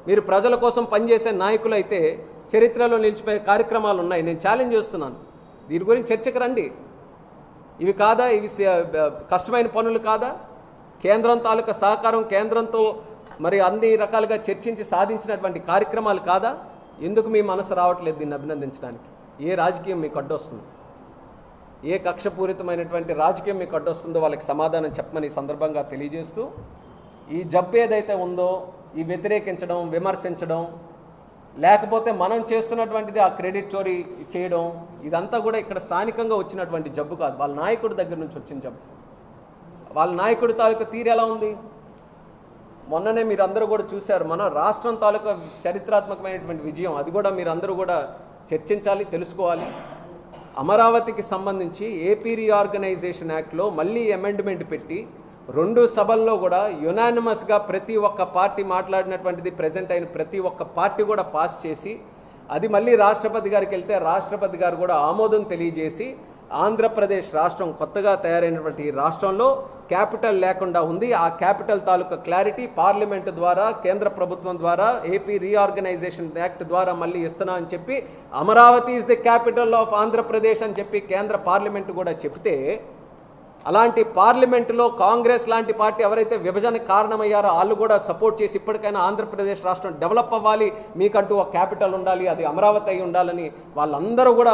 మీరు ప్రజల కోసం పనిచేసే నాయకులు అయితే చరిత్రలో నిలిచిపోయే కార్యక్రమాలు ఉన్నాయి. నేను ఛాలెంజ్ చేస్తున్నాను, దీని గురించి చర్చకు రండి. ఇవి కాదా? ఇవి కష్టమైన పనులు కాదా? కేంద్రం తాలూకా సహకారం, కేంద్రంతో మరి అన్ని రకాలుగా చర్చించి సాధించినటువంటి కార్యక్రమాలు కాదా? ఎందుకు మీ మనసు రావట్లేదు దీన్ని అభినందించడానికి? ఏ రాజకీయం మీకు అడ్డొస్తుంది? ఏ కక్షపూరితమైనటువంటి రాజకీయం మీకు అడ్డొస్తుందో వాళ్ళకి సమాధానం చెప్పమని సందర్భంగా తెలియజేస్తూ, ఈ జబ్బు ఏదైతే ఉందో ఈ వ్యతిరేకించడం, విమర్శించడం, లేకపోతే మనం చేస్తున్నటువంటిది ఆ క్రెడిట్ చోరీ చేయడం, ఇదంతా కూడా ఇక్కడ స్థానికంగా వచ్చినటువంటి జబ్బు కాదు, వాళ్ళ నాయకుడి దగ్గర నుంచి వచ్చిన జబ్బు. వాళ్ళ నాయకుడి తాలూకా తీరు ఎలా ఉంది? మొన్ననే మీరు అందరూ కూడా చూశారు, మన రాష్ట్రం తాలూకా చరిత్రాత్మకమైనటువంటి విజయం, అది కూడా మీరు అందరూ కూడా చర్చించాలి, తెలుసుకోవాలి. అమరావతికి సంబంధించి ఏపీ రీఆర్గనైజేషన్ యాక్ట్లో మళ్ళీ అమెండ్మెంట్ పెట్టి 2 సభల్లో కూడా యునానిమస్గా ప్రతి ఒక్క పార్టీ మాట్లాడినటువంటిది ప్రెజెంట్ అయిన ప్రతి ఒక్క పార్టీ కూడా పాస్ చేసి, అది మళ్ళీ రాష్ట్రపతి గారికి వెళ్తే రాష్ట్రపతి గారు కూడా ఆమోదం తెలియజేసి, ఆంధ్రప్రదేశ్ రాష్ట్రం కొత్తగా తయారైనటువంటి రాష్ట్రంలో క్యాపిటల్ లేకుండా ఉంది. ఆ క్యాపిటల్ తాలూకా క్లారిటీ పార్లమెంటు ద్వారా, కేంద్ర ప్రభుత్వం ద్వారా, ఏపీ రీఆర్గనైజేషన్ యాక్ట్ ద్వారా మళ్ళీ ఇస్తున్నా అని చెప్పి, Amaravati is the capital of Andhra Pradesh అని చెప్పి కేంద్ర పార్లమెంటు కూడా చెప్తే, అలాంటి పార్లమెంటులో కాంగ్రెస్ లాంటి పార్టీ ఎవరైతే విభజనకు కారణమయ్యారో వాళ్ళు కూడా సపోర్ట్ చేసి ఇప్పటికైనా ఆంధ్రప్రదేశ్ రాష్ట్రం డెవలప్ అవ్వాలి, మీకంటూ ఒక క్యాపిటల్ ఉండాలి, అది అమరావతి అయి ఉండాలని వాళ్ళందరూ కూడా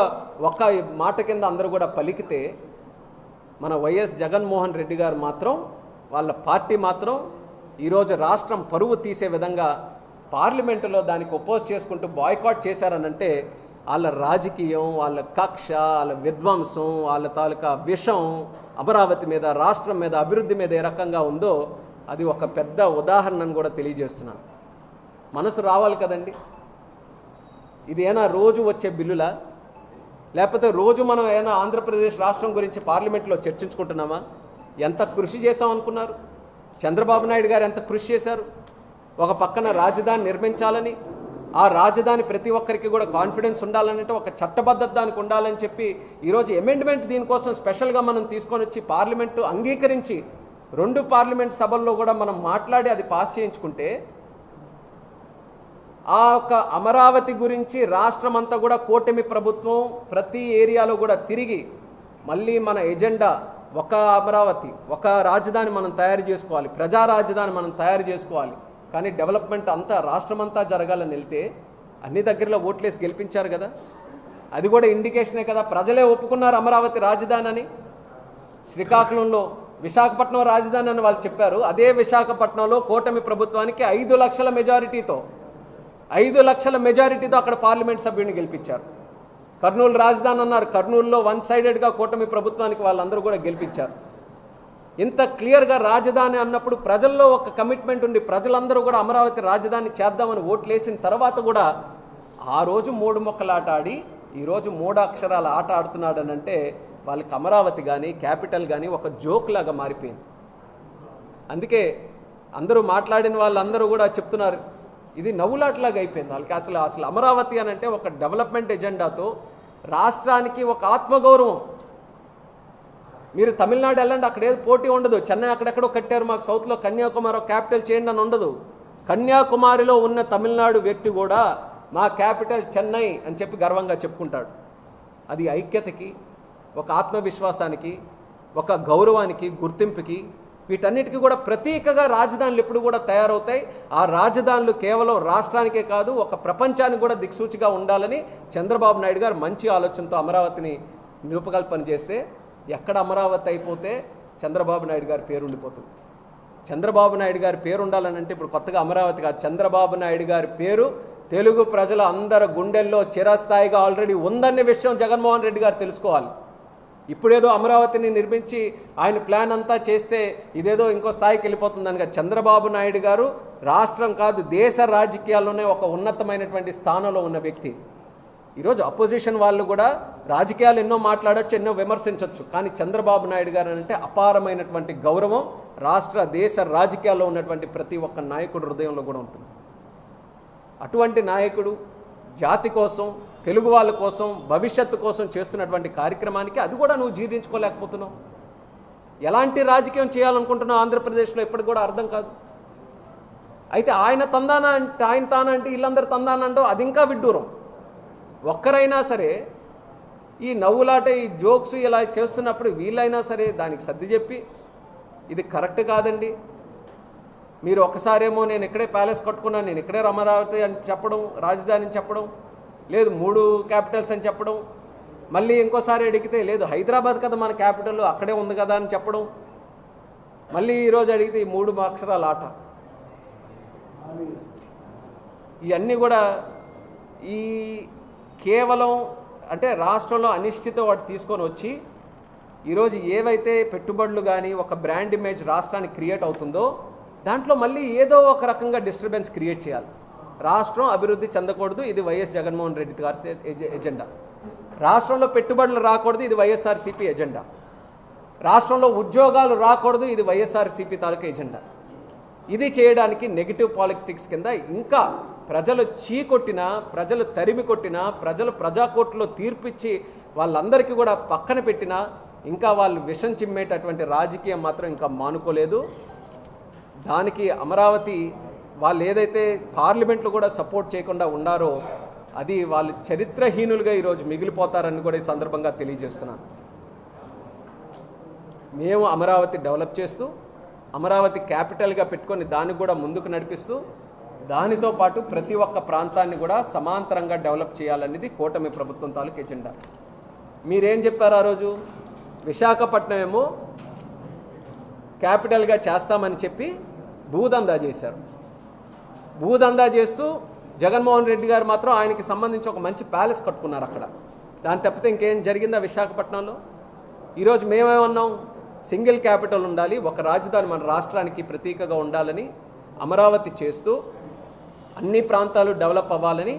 ఒక్క మాట కింద అందరూ కూడా పలికితే, మన వైఎస్ జగన్మోహన్ రెడ్డి గారు మాత్రం, వాళ్ళ పార్టీ మాత్రం ఈరోజు రాష్ట్రం పరువు తీసే విధంగా పార్లమెంటులో దానికి ఒపోజ్ చేసుకుంటూ బాయ్కాట్ చేశారనంటే, వాళ్ళ రాజకీయం, వాళ్ళ కక్ష, వాళ్ళ విధ్వంసం, వాళ్ళ తాలూకా విషం అమరావతి మీద, రాష్ట్రం మీద, అభివృద్ధి మీద ఏ రకంగా ఉందో అది ఒక పెద్ద ఉదాహరణను కూడా తెలియజేస్తున్నాను. మనసు రావాలి కదండి. ఇది ఏనా రోజు వచ్చే బిల్లులా? లేకపోతే రోజు మనం ఏమైనా ఆంధ్రప్రదేశ్ రాష్ట్రం గురించి పార్లమెంట్లో చర్చించుకుంటున్నామా? ఎంత కృషి చేసాం అనుకున్నారు? చంద్రబాబు నాయుడు గారు ఎంత కృషి చేశారు? ఒక పక్కన రాజధాని నిర్మించాలని, ఆ రాజధాని ప్రతి ఒక్కరికి కూడా కాన్ఫిడెన్స్ ఉండాలంటే ఒక చట్టబద్ధత దానికి ఉండాలని చెప్పి ఈరోజు అమెండ్మెంట్ దీనికోసం స్పెషల్గా మనం తీసుకొని వచ్చి పార్లమెంటు అంగీకరించి 2 పార్లమెంట్ సభల్లో కూడా మనం మాట్లాడి అది పాస్ చేయించుకుంటే, ఆ యొక్క అమరావతి గురించి రాష్ట్రం అంతా కూడా కూటమి ప్రభుత్వం ప్రతి ఏరియాలో కూడా తిరిగి మళ్ళీ మన ఎజెండా ఒక అమరావతి, ఒక రాజధాని మనం తయారు చేసుకోవాలి, ప్రజా రాజధాని మనం తయారు చేసుకోవాలి. కానీ డెవలప్మెంట్ అంతా రాష్ట్రం అంతా జరగాలని వెళ్తే అన్ని దగ్గరలో ఓట్లేసి గెలిపించారు కదా, అది కూడా ఇండికేషనే కదా. ప్రజలే ఒప్పుకున్నారు అమరావతి రాజధాని అని. శ్రీకాకుళంలో విశాఖపట్నం రాజధాని అని వాళ్ళు చెప్పారు. అదే విశాఖపట్నంలో కూటమి ప్రభుత్వానికి 5 లక్షల మెజారిటీతో అక్కడ పార్లమెంట్ సభ్యుడిని గెలిపించారు. కర్నూలు రాజధాని అన్నారు, కర్నూలులో 1 సైడెడ్గా కూటమి ప్రభుత్వానికి వాళ్ళందరూ కూడా గెలిపించారు. ఇంత క్లియర్గా రాజధాని అన్నప్పుడు ప్రజల్లో ఒక కమిట్మెంట్ ఉండి ప్రజలందరూ కూడా అమరావతి రాజధాని చేద్దామని ఓట్లేసిన తర్వాత కూడా ఆ రోజు 3 మొక్కల ఆట ఆడి ఈరోజు 3 అక్షరాల ఆట ఆడుతున్నాడని అంటే వాళ్ళకి అమరావతి కానీ క్యాపిటల్ కానీ ఒక జోక్ లాగా మారిపోయింది. అందుకే అందరూ మాట్లాడిన వాళ్ళందరూ కూడా చెప్తున్నారు, ఇది నవ్వులాట్లాగా అయిపోయింది వాళ్ళకి. అసలు అమరావతి అని అంటే ఒక డెవలప్మెంట్ ఎజెండాతో రాష్ట్రానికి ఒక ఆత్మగౌరవం. మీరు తమిళనాడు వెళ్ళండి, అక్కడ ఏదో పోటీ ఉండదు. చెన్నై అక్కడెక్కడో కట్టారు, మాకు సౌత్లో కన్యాకుమారి క్యాపిటల్ చేయండి అని ఉండదు. కన్యాకుమారిలో ఉన్న తమిళనాడు వ్యక్తి కూడా మా క్యాపిటల్ చెన్నై అని చెప్పి గర్వంగా చెప్పుకుంటాడు. అది ఐక్యతకి, ఒక ఆత్మవిశ్వాసానికి, ఒక గౌరవానికి, గుర్తింపుకి, వీటన్నిటికీ కూడా ప్రతీకగా రాజధానులు ఎప్పుడు కూడా తయారవుతాయి. ఆ రాజధానులు కేవలం రాష్ట్రానికే కాదు, ఒక ప్రపంచానికి కూడా దిక్సూచిగా ఉండాలని చంద్రబాబు నాయుడు గారు మంచి ఆలోచనతో అమరావతిని రూపకల్పన చేస్తే, ఎక్కడ అమరావతి అయిపోతే చంద్రబాబు నాయుడు గారి పేరు ఉండిపోతుంది. చంద్రబాబు నాయుడు గారి పేరు ఉండాలని అంటే ఇప్పుడు కొత్తగా అమరావతి కాదు, చంద్రబాబు నాయుడు గారి పేరు తెలుగు ప్రజల అందరి గుండెల్లో చిరస్థాయిగా ఆల్రెడీ ఉందనే విషయం జగన్మోహన్ రెడ్డి గారు తెలుసుకోవాలి. ఇప్పుడేదో అమరావతిని నిర్మించి ఆయన ప్లాన్ అంతా చేస్తే ఇదేదో ఇంకో స్థాయికి వెళ్ళిపోతుందనగా చంద్రబాబు నాయుడు గారు రాష్ట్రం కాదు దేశ రాజకీయాల్లోనే ఒక ఉన్నతమైనటువంటి స్థానంలో ఉన్న వ్యక్తి. ఈరోజు అపోజిషన్ వాళ్ళు కూడా రాజకీయాలు ఎన్నో మాట్లాడచ్చు, ఎన్నో విమర్శించవచ్చు, కానీ చంద్రబాబు నాయుడు గారు అంటే అపారమైనటువంటి గౌరవం రాష్ట్ర దేశ రాజకీయాల్లో ఉన్నటువంటి ప్రతి ఒక్క నాయకుడు హృదయంలో కూడా ఉంటుంది. అటువంటి నాయకుడు జాతి కోసం, తెలుగు వాళ్ళ కోసం, భవిష్యత్తు కోసం చేస్తున్నటువంటి కార్యక్రమానికి అది కూడా నువ్వు జీర్ణించుకోలేకపోతున్నావు. ఎలాంటి రాజకీయం చేయాలనుకుంటున్నావు ఆంధ్రప్రదేశ్లో ఇప్పటికి కూడా అర్థం కాదు. అయితే ఆయన తందాన అంటే ఆయన తానంటే వీళ్ళందరూ తందాన అంటూ అది ఇంకా విడ్డూరం. ఒక్కరైనా సరే ఈ నవ్వులాట ఈ జోక్స్ ఇలా చేస్తున్నప్పుడు వీళ్ళైనా సరే దానికి సర్ది చెప్పి ఇది కరెక్ట్ కాదండి, మీరు ఒకసారేమో నేను ఇక్కడే ప్యాలెస్ కట్టుకున్నాను, నేను ఇక్కడే అమరావతి అని చెప్పడం, రాజధాని అని చెప్పడం, లేదు 3 క్యాపిటల్స్ అని చెప్పడం, మళ్ళీ ఇంకోసారి అడిగితే లేదు హైదరాబాద్ కదా మన క్యాపిటల్ అక్కడే ఉంది కదా అని చెప్పడం, మళ్ళీ ఈరోజు అడిగితే ఈ 3 అక్షరాల ఆట. ఇవన్నీ కూడా ఈ కేవలం అంటే రాష్ట్రంలో అనిశ్చిత వాటి తీసుకొని వచ్చి ఈరోజు ఏవైతే పెట్టుబడులు కానీ ఒక బ్రాండ్ ఇమేజ్ రాష్ట్రానికి క్రియేట్ అవుతుందో దాంట్లో మళ్ళీ ఏదో ఒక రకంగా డిస్టర్బెన్స్ క్రియేట్ చేయాలి. రాష్ట్రం అభివృద్ధి చెందకూడదు, ఇది వైఎస్ జగన్మోహన్ రెడ్డి గారి ఎజెండా. రాష్ట్రంలో పెట్టుబడులు రాకూడదు, ఇది వైఎస్ఆర్సీపీ ఎజెండా. రాష్ట్రంలో ఉద్యోగాలు రాకూడదు, ఇది వైఎస్ఆర్సీపీ తాలూకా ఎజెండా. ఇది చేయడానికి నెగిటివ్ పాలిటిక్స్ కింద ఇంకా ప్రజలు చీకొట్టినా, ప్రజలు తరిమి కొట్టినా, ప్రజలు ప్రజాకోర్టులో తీర్పిచ్చి వాళ్ళందరికీ కూడా పక్కన పెట్టినా ఇంకా వాళ్ళు విషం చిమ్మేటటువంటి రాజకీయం మాత్రం ఇంకా మానుకోలేదు. దానికి అమరావతి వాళ్ళు ఏదైతే పార్లమెంట్లో కూడా సపోర్ట్ చేయకుండా ఉన్నారో అది వాళ్ళు చరిత్రహీనులుగా ఈరోజు మిగిలిపోతారని కూడా ఈ సందర్భంగా తెలియజేస్తున్నాను. మేము అమరావతి డెవలప్ చేస్తూ అమరావతి క్యాపిటల్గా పెట్టుకొని దాన్ని కూడా ముందుకు నడిపిస్తూ దానితో పాటు ప్రతి ఒక్క ప్రాంతాన్ని కూడా సమాంతరంగా డెవలప్ చేయాలనేది కూటమి ప్రభుత్వం తాలూకు ఎజెండా. మీరేం చెప్పారు ఆ రోజు? విశాఖపట్నం ఏమో క్యాపిటల్గా చేస్తామని చెప్పి భూదందా చేశారు. భూదందా చేస్తూ జగన్మోహన్ రెడ్డి గారు మాత్రం ఆయనకి సంబంధించి ఒక మంచి ప్యాలెస్ కట్టుకున్నారు అక్కడ. దాని తప్పితే ఇంకేం జరిగిందా విశాఖపట్నంలో? ఈరోజు మేమేమన్నాం? సింగిల్ క్యాపిటల్ ఉండాలి, ఒక రాజధాని మన రాష్ట్రానికి ప్రతీకగా ఉండాలని అమరావతి చేస్తూ అన్ని ప్రాంతాలు డెవలప్ అవ్వాలని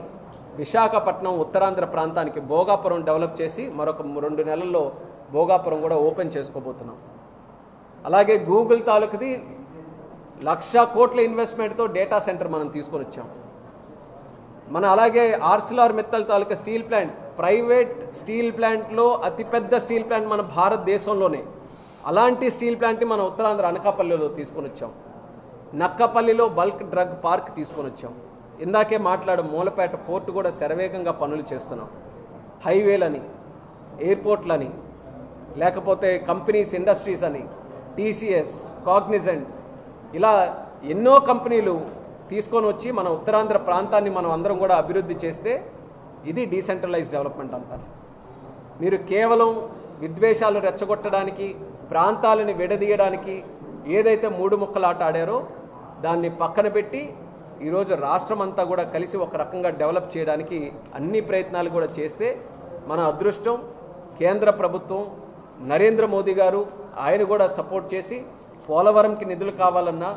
విశాఖపట్నం ఉత్తరాంధ్ర ప్రాంతానికి భోగాపురం డెవలప్ చేసి మరొక 2 నెలల్లో భోగాపురం కూడా ఓపెన్ చేసుకోబోతున్నాం. అలాగే గూగుల్ తాలూకుది 1,00,000 కోట్ల ఇన్వెస్ట్మెంట్తో డేటా సెంటర్ మనం తీసుకొని వచ్చాం. మన అలాగే ఆర్సిలార్ మిత్తల్ తాలూకా స్టీల్ ప్లాంట్, ప్రైవేట్ స్టీల్ ప్లాంట్లో అతిపెద్ద స్టీల్ ప్లాంట్ మన భారతదేశంలోనే. అలాంటి స్టీల్ ప్లాంట్ని మన ఉత్తరాంధ్ర అనకాపల్లిలో తీసుకొని వచ్చాం. నక్కపల్లిలో బల్క్ డ్రగ్ పార్క్ తీసుకొని వచ్చాం. ఇందాకే మూలపేట పోర్టు కూడా శరవేగంగా పనులు చేస్తున్నాం. హైవేలని, ఎయిర్పోర్ట్లని, లేకపోతే కంపెనీస్ ఇండస్ట్రీస్ అని, టీసీఎస్, కాగ్నిజెంట్, ఇలా ఎన్నో కంపెనీలు తీసుకొని వచ్చి మన ఉత్తరాంధ్ర ప్రాంతాన్ని మనం అందరం కూడా అభివృద్ధి చేస్తే ఇది డీసెంట్రలైజ్ డెవలప్మెంట్ అంటారు. మీరు కేవలం విద్వేషాలు రెచ్చగొట్టడానికి, ప్రాంతాలను విడదీయడానికి ఏదైతే 3 ముక్కల ఆట ఆడారో దాన్ని పక్కన పెట్టి ఈరోజు రాష్ట్రం అంతా కూడా కలిసి ఒక రకంగా డెవలప్ చేయడానికి అన్ని ప్రయత్నాలు కూడా చేస్తే మన అదృష్టం కేంద్ర ప్రభుత్వం నరేంద్ర మోదీ గారు ఆయన కూడా సపోర్ట్ చేసి పోలవరంకి నిధులు కావాలన్నా,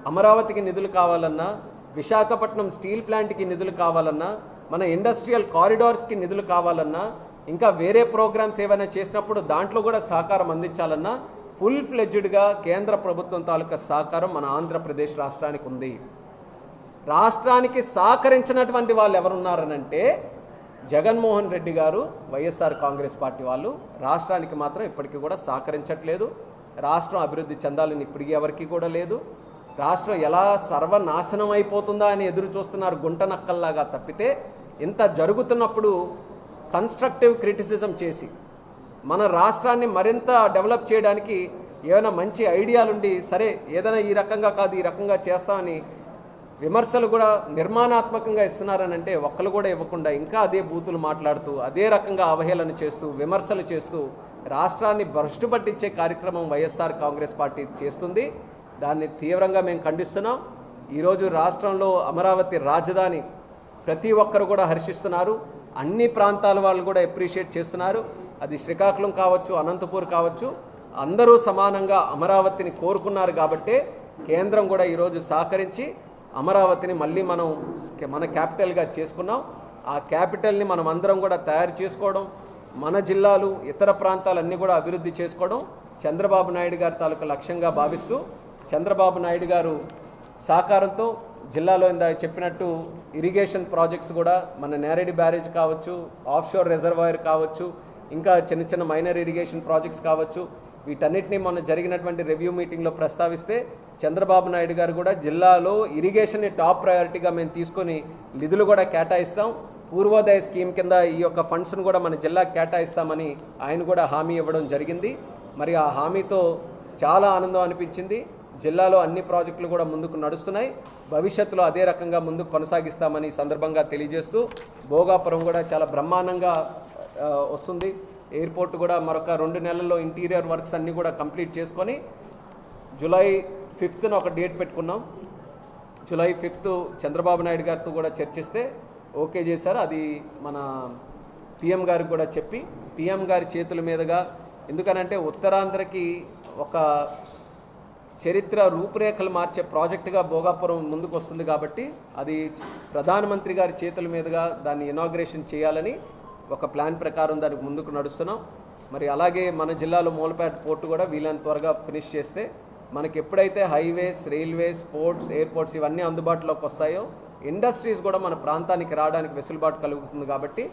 అమరావతికి నిధులు కావాలన్నా, విశాఖపట్నం స్టీల్ ప్లాంట్కి నిధులు కావాలన్నా, మన ఇండస్ట్రియల్ కారిడార్స్కి నిధులు కావాలన్నా, ఇంకా వేరే ప్రోగ్రామ్స్ ఏమైనా చేసినప్పుడు దాంట్లో కూడా సహకారం అందించాలన్నా ఫుల్ ఫ్లెడ్జ్డ్గా కేంద్ర ప్రభుత్వం తాలూకా సహకారం మన ఆంధ్రప్రదేశ్ రాష్ట్రానికి ఉంది. రాష్ట్రానికి సహకరించినటువంటి వాళ్ళు ఎవరున్నారనంటే జగన్మోహన్ రెడ్డి గారు, వైఎస్ఆర్ కాంగ్రెస్ పార్టీ వాళ్ళు. రాష్ట్రానికి మాత్రం ఇప్పటికీ కూడా సహకరించట్లేదు. రాష్ట్రం అభివృద్ధి చెందాలని ఇప్పటికీ ఎవరికి కూడా లేదు. రాష్ట్రం ఎలా సర్వనాశనం అయిపోతుందా అని ఎదురు చూస్తున్నారు గుంటనక్కల్లాగా తప్పితే, ఇంత జరుగుతున్నప్పుడు కన్స్ట్రక్టివ్ క్రిటిసిజం చేసి మన రాష్ట్రాన్ని మరింత డెవలప్ చేయడానికి ఏమైనా మంచి ఐడియాలుండి సరే ఏదైనా ఈ రకంగా కాదు ఈ రకంగా చేస్తామని విమర్శలు కూడా నిర్మాణాత్మకంగా ఇస్తున్నారని అంటే ఒక్కరు కూడా ఇవ్వకుండా ఇంకా అదే బూతులు మాట్లాడుతూ అదే రకంగా అవహేళన చేస్తూ విమర్శలు చేస్తూ రాష్ట్రాన్ని భ్రష్టు పట్టించే కార్యక్రమం వైఎస్ఆర్ కాంగ్రెస్ పార్టీ చేస్తుంది. దాన్ని తీవ్రంగా మేము ఖండిస్తున్నాం. ఈరోజు రాష్ట్రంలో అమరావతి రాజధాని ప్రతి ఒక్కరు కూడా హర్షిస్తున్నారు. అన్ని ప్రాంతాల వాళ్ళు కూడా అప్రిషియేట్ చేస్తున్నారు. అది శ్రీకాకుళం కావచ్చు, అనంతపూర్ కావచ్చు, అందరూ సమానంగా అమరావతిని కోరుకున్నారు. కాబట్టే కేంద్రం కూడా ఈరోజు సహకరించి అమరావతిని మళ్ళీ మన క్యాపిటల్గా చేసుకున్నాం. ఆ క్యాపిటల్ని మనం అందరం కూడా తయారు చేసుకోవడం, మన జిల్లాలు ఇతర ప్రాంతాలన్నీ కూడా అభివృద్ధి చేసుకోవడం చంద్రబాబు నాయుడు గారి తాలూకా లక్ష్యంగా భావిస్తూ చంద్రబాబు నాయుడు గారు సహకారంతో జిల్లాలో ఇందాక చెప్పినట్టు ఇరిగేషన్ ప్రాజెక్ట్స్ కూడా మన నేరేడి బ్యారేజ్ కావచ్చు, ఆఫ్షోర్ రిజర్వాయర్ కావచ్చు, ఇంకా చిన్న చిన్న మైనర్ ఇరిగేషన్ ప్రాజెక్ట్స్ కావచ్చు, వీటన్నిటిని మొన్న జరిగినటువంటి రివ్యూ మీటింగ్లో ప్రస్తావిస్తే చంద్రబాబు నాయుడు గారు కూడా జిల్లాలో ఇరిగేషన్ని టాప్ ప్రయారిటీగా మేము తీసుకొని నిధులు కూడా కేటాయిస్తాం, పూర్వోదయ స్కీమ్ కింద ఈ యొక్క ఫండ్స్ను కూడా మన జిల్లాకు కేటాయిస్తామని ఆయన కూడా హామీ ఇవ్వడం జరిగింది. మరి ఆ హామీతో చాలా ఆనందం అనిపించింది. జిల్లాలో అన్ని ప్రాజెక్టులు కూడా ముందుకు నడుస్తున్నాయి. భవిష్యత్తులో అదే రకంగా ముందుకు కొనసాగిస్తామని సందర్భంగా తెలియజేస్తూ భోగాపురం కూడా చాలా బ్రహ్మాండంగా వస్తుంది. ఎయిర్పోర్ట్ కూడా మరొక 2 నెలల్లో ఇంటీరియర్ వర్క్స్ అన్నీ కూడా కంప్లీట్ చేసుకొని జూలై 5th ఒక డేట్ పెట్టుకున్నాం. జూలై 5th చంద్రబాబు నాయుడు గారితో కూడా చర్చిస్తే ఓకే చేశారు. అది మన పిఎం గారికి కూడా చెప్పి పిఎం గారి చేతుల మీదుగా, ఎందుకనంటే ఉత్తరాంధ్రకి ఒక చరిత్ర రూపురేఖలు మార్చే ప్రాజెక్టుగా భోగాపురం ముందుకు వస్తుంది కాబట్టి అది ప్రధానమంత్రి గారి చేతుల మీదుగా దాన్ని ఇనాగ్రేషన్ చేయాలని ఒక ప్లాన్ ప్రకారం దానికి ముందుకు నడుస్తున్నాం. మరి అలాగే మన జిల్లాలో మూలపేట పోర్టు కూడా వీలైనంత త్వరగా ఫినిష్ చేస్తే మనకి ఎప్పుడైతే హైవేస్, రైల్వేస్, పోర్ట్స్, ఎయిర్పోర్ట్స్ ఇవన్నీ అందుబాటులోకి వస్తాయో ఇండస్ట్రీస్ కూడా మన ప్రాంతానికి రావడానికి వెసులుబాటు కలుగుతుంది. కాబట్టి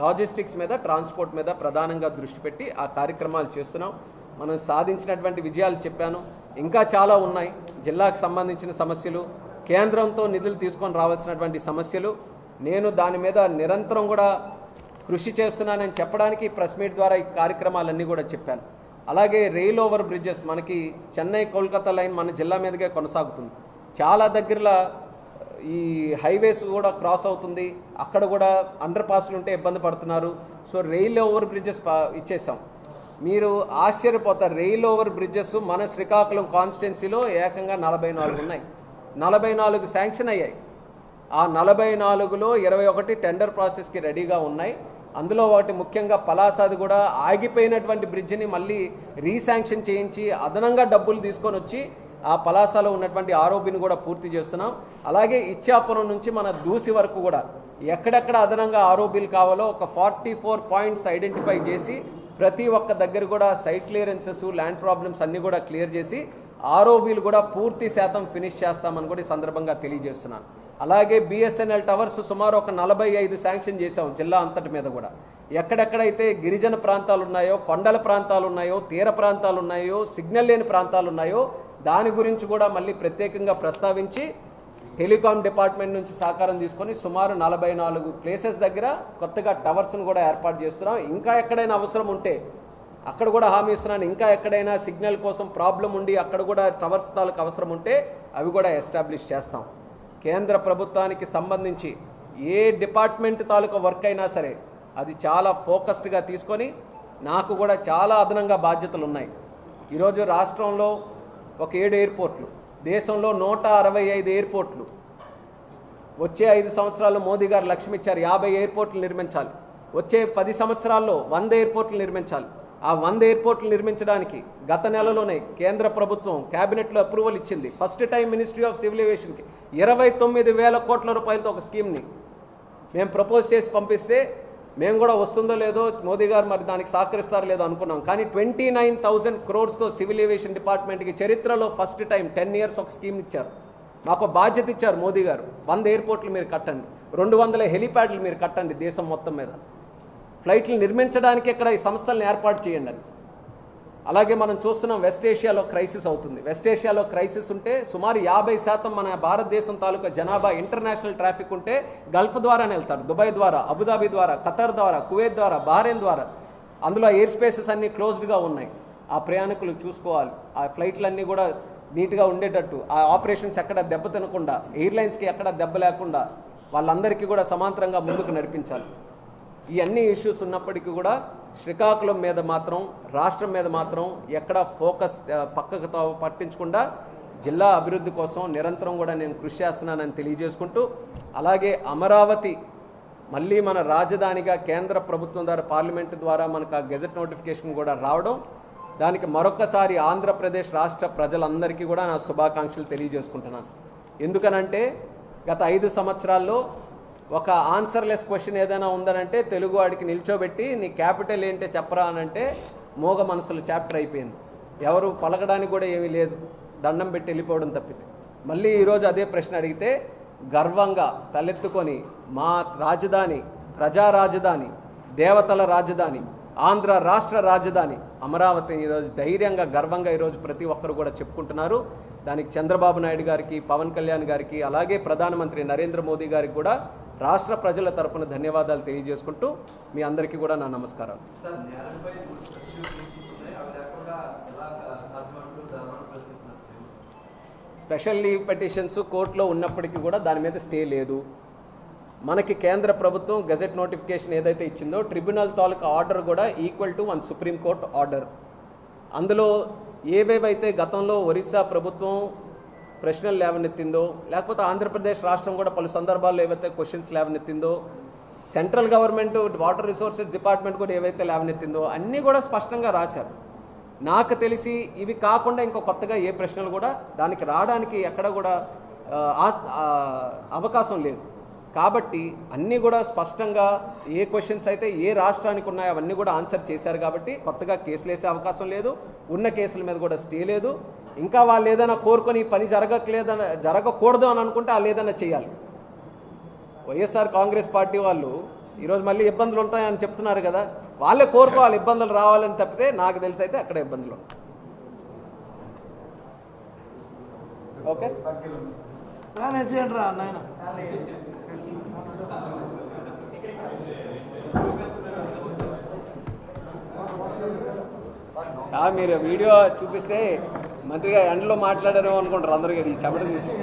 లాజిస్టిక్స్ మీద, ట్రాన్స్పోర్ట్ మీద ప్రధానంగా దృష్టి పెట్టి ఆ కార్యక్రమాలు చేస్తున్నాం. మనం సాధించినటువంటి విజయాలు చెప్పాను, ఇంకా చాలా ఉన్నాయి. జిల్లాకు సంబంధించిన సమస్యలు, కేంద్రంతో నిధులు తీసుకొని రావాల్సినటువంటి సమస్యలు, నేను దాని మీద నిరంతరం కూడా కృషి చేస్తున్నానని చెప్పడానికి ప్రెస్ మీట్ ద్వారా ఈ కార్యక్రమాలన్నీ కూడా చెప్పాను. అలాగే రైల్ ఓవర్ బ్రిడ్జెస్, మనకి చెన్నై కోల్కతా లైన్ మన జిల్లా మీదుగా కొనసాగుతుంది. చాలా దగ్గరలో ఈ హైవేస్ కూడా క్రాస్ అవుతుంది, అక్కడ కూడా అండర్ పాస్లు ఉంటే ఇబ్బంది పడుతున్నారు. సో రైల్ ఓవర్ బ్రిడ్జెస్ ఇచ్చేసాం. మీరు ఆశ్చర్యపోతారు, రైల్ ఓవర్ బ్రిడ్జెస్ మన శ్రీకాకుళం కాన్స్టిట్యున్సీలో ఏకంగా 44 ఉన్నాయి. 44 శాంక్షన్ అయ్యాయి. ఆ 44లో 21 టెండర్ ప్రాసెస్కి రెడీగా ఉన్నాయి. అందులో ఒకటి ముఖ్యంగా పలాసాది కూడా ఆగిపోయినటువంటి బ్రిడ్జిని మళ్ళీ రీశాంక్షన్ చేయించి అదనంగా డబ్బులు తీసుకొని వచ్చి ఆ పలాసాలో ఉన్నటువంటి ఆరోబిని కూడా పూర్తి చేస్తున్నాం. అలాగే ఇచ్చాపురం నుంచి మన దూసి వరకు కూడా ఎక్కడెక్కడ అదనంగా ఆరోబీలు కావాలో ఒక 44 పాయింట్స్ ఐడెంటిఫై చేసి ప్రతి ఒక్క దగ్గర కూడా సైట్ క్లియరెన్సెస్, ల్యాండ్ ప్రాబ్లమ్స్ అన్నీ కూడా క్లియర్ చేసి ఆరోబీలు కూడా పూర్తి శాతం ఫినిష్ చేస్తామని కూడా ఈ సందర్భంగా తెలియజేస్తున్నాను. అలాగే బిఎస్ఎన్ఎల్ టవర్స్ సుమారు ఒక 45 శాంక్షన్ చేసాం జిల్లా అంతటి మీద కూడా. ఎక్కడెక్కడైతే గిరిజన ప్రాంతాలు ఉన్నాయో, కొండల ప్రాంతాలు ఉన్నాయో, తీర ప్రాంతాలు ఉన్నాయో, సిగ్నల్ లేని ప్రాంతాలు ఉన్నాయో దాని గురించి కూడా మళ్ళీ ప్రత్యేకంగా ప్రస్తావించి టెలికాం డిపార్ట్మెంట్ నుంచి సహకారం తీసుకొని సుమారు 44 ప్లేసెస్ దగ్గర కొత్తగా టవర్స్ను కూడా ఏర్పాటు చేస్తున్నాం. ఇంకా ఎక్కడైనా అవసరం ఉంటే అక్కడ కూడా హామీ ఇస్తున్నాను, ఇంకా ఎక్కడైనా సిగ్నల్ కోసం ప్రాబ్లం ఉండి అక్కడ కూడా టవర్స్ తాలూకు అవసరం ఉంటే అవి కూడా ఎస్టాబ్లిష్ చేస్తాం. కేంద్ర ప్రభుత్వానికి సంబంధించి ఏ డిపార్ట్మెంట్ తాలూకా వర్క్ అయినా సరే అది చాలా ఫోకస్డ్గా తీసుకొని, నాకు కూడా చాలా అదనంగా బాధ్యతలు ఉన్నాయి. ఈరోజు రాష్ట్రంలో ఒక 7 ఎయిర్పోర్ట్లు, దేశంలో 165 ఎయిర్పోర్ట్లు. వచ్చే 5 సంవత్సరాల్లో మోదీ గారు లక్ష్యం ఇచ్చారు, 50 ఎయిర్పోర్ట్లు నిర్మించాలి. వచ్చే 10 సంవత్సరాల్లో 100 ఎయిర్పోర్ట్లు నిర్మించాలి. ఆ 100 ఎయిర్పోర్ట్లు నిర్మించడానికి గత నెలలోనే కేంద్ర ప్రభుత్వం క్యాబినెట్లో అప్రూవల్ ఇచ్చింది. First time ministry of civil ఏవియేషన్కి 29,000 కోట్ల రూపాయలతో ఒక స్కీమ్ని మేము ప్రపోజ్ చేసి పంపిస్తే మేము కూడా వస్తుందో లేదో, మోదీ గారు మరి దానికి సహకరిస్తారో లేదో అనుకున్నాం. కానీ 29,000 crores సివిల్ ఏవియేషన్ డిపార్ట్మెంట్కి చరిత్రలో ఫస్ట్ టైం 10 years ఒక స్కీమ్ ఇచ్చారు. మాకు బాధ్యత ఇచ్చారు మోదీ గారు, 100 ఎయిర్పోర్ట్లు మీరు కట్టండి, 200 హెలిప్యాడ్లు మీరు కట్టండి, దేశం మొత్తం మీద ఫ్లైట్లు నిర్మించడానికి ఇక్కడ ఈ సంస్థలను ఏర్పాటు చేయండి అని. అలాగే మనం చూస్తున్నాం వెస్ట్ ఏషియాలో క్రైసిస్ అవుతుంది. వెస్ట్ ఏషియాలో క్రైసిస్ ఉంటే సుమారు 50% మన భారతదేశం తాలూకా జనాభా ఇంటర్నేషనల్ ట్రాఫిక్ ఉంటే గల్ఫ్ ద్వారానే వెళ్తారు, దుబాయ్ ద్వారా, అబుదాబి ద్వారా, ఖతర్ ద్వారా, కువైట్ ద్వారా, బహ్రెయిన్ ద్వారా. అందులో ఎయిర్ స్పేసెస్ అన్నీ క్లోజ్డ్గా ఉన్నాయి. ఆ ప్రయాణికులు చూసుకోవాలి, ఆ ఫ్లైట్లన్నీ కూడా నీట్గా ఉండేటట్టు, ఆ ఆపరేషన్స్ ఎక్కడ దెబ్బ తినకుండా, ఎయిర్లైన్స్కి ఎక్కడ దెబ్బ లేకుండా వాళ్ళందరికీ కూడా సమాంతరంగా ముందుకు నడిపించాలి. ఈ అన్ని ఇష్యూస్ ఉన్నప్పటికీ కూడా శ్రీకాకుళం మీద మాత్రం, రాష్ట్రం మీద మాత్రం ఎక్కడ ఫోకస్ పక్కకు పట్టించకుండా జిల్లా అభివృద్ధి కోసం నిరంతరం కూడా నేను కృషి చేస్తున్నానని తెలియజేసుకుంటూ, అలాగే అమరావతి మళ్ళీ మన రాజధానిగా కేంద్ర ప్రభుత్వం ద్వారా పార్లమెంటు ద్వారా మనకు ఆ గెజెట్ నోటిఫికేషన్ కూడా రావడం, దానికి మరొక్కసారి ఆంధ్రప్రదేశ్ రాష్ట్ర ప్రజలందరికీ కూడా నా శుభాకాంక్షలు తెలియజేసుకుంటున్నాను. ఎందుకనంటే గత 5 సంవత్సరాల్లో ఒక ఆన్సర్లెస్ క్వశ్చన్ ఏదైనా ఉందనంటే తెలుగు వాడికి నిల్చోబెట్టి నీ క్యాపిటల్ ఏంటో చెప్పరా అనంటే మోగ మనసులు చాప్టర్ అయిపోయింది. ఎవరు పలకడానికి కూడా ఏమీ లేదు, దండం పెట్టి వెళ్ళిపోవడం తప్పితే. మళ్ళీ ఈరోజు అదే ప్రశ్న అడిగితే గర్వంగా తలెత్తుకొని మా రాజధాని, ప్రజా రాజధాని, దేవతల రాజధాని, ఆంధ్ర రాష్ట్ర రాజధాని అమరావతిని ఈరోజు ధైర్యంగా గర్వంగా ఈరోజు ప్రతి ఒక్కరు కూడా చెప్పుకుంటున్నారు. దానికి చంద్రబాబు నాయుడు గారికి, పవన్ కళ్యాణ్ గారికి, అలాగే ప్రధానమంత్రి నరేంద్ర మోదీ గారికి కూడా రాష్ట్ర ప్రజల తరపున ధన్యవాదాలు తెలియజేసుకుంటూ మీ అందరికీ కూడా నా నమస్కారాలు. స్పెషల్ లీవ్ పిటిషన్స్ కోర్టులో ఉన్నప్పటికీ కూడా దాని మీద స్టే లేదు. మనకి కేంద్ర ప్రభుత్వం గెజెట్ నోటిఫికేషన్ ఏదైతే ఇచ్చిందో ట్రిబ్యునల్ తాలూకా ఆర్డర్ కూడా equal to one supreme court order. అందులో ఏవేవైతే గతంలో ఒరిస్సా ప్రభుత్వం ప్రశ్నలు లేవనెత్తిందో, లేకపోతే ఆంధ్రప్రదేశ్ రాష్ట్రం కూడా పలు సందర్భాల్లో ఏవైతే క్వశ్చన్స్ లేవనెత్తిందో, central government water resources department కూడా ఏవైతే లేవనెత్తిందో అన్నీ కూడా స్పష్టంగా రాశారు. నాకు తెలిసి ఇవి కాకుండా ఇంకో కొత్తగా ఏ ప్రశ్నలు కూడా దానికి రావడానికి ఎక్కడ కూడా అవకాశం లేదు. కాబట్టి అన్నీ కూడా స్పష్టంగా ఏ క్వశ్చన్స్ అయితే ఏ రాష్ట్రానికి ఉన్నాయో అవన్నీ కూడా ఆన్సర్ చేశారు. కాబట్టి కొత్తగా కేసులు వేసే అవకాశం లేదు. ఉన్న కేసుల మీద కూడా స్టే లేదు. ఇంకా వాళ్ళు ఏదైనా కోరుకొని పని జరగకూడదు అని అనుకుంటే వాళ్ళు ఏదైనా చేయాలి. వైఎస్ఆర్ కాంగ్రెస్ పార్టీ వాళ్ళు ఈరోజు మళ్ళీ ఇబ్బందులు ఉంటాయని చెప్తున్నారు కదా, వాళ్ళే కోరుకోవాలి ఇబ్బందులు రావాలని తప్పితే నాకు తెలిసి అయితే అక్కడ ఇబ్బందులు ఉంటాయి. ఓకే మీరు వీడియో చూపిస్తే మంత్రిగా ఎండలో మాట్లాడారు అనుకుంటారు అందరికీ చెమట చూసి.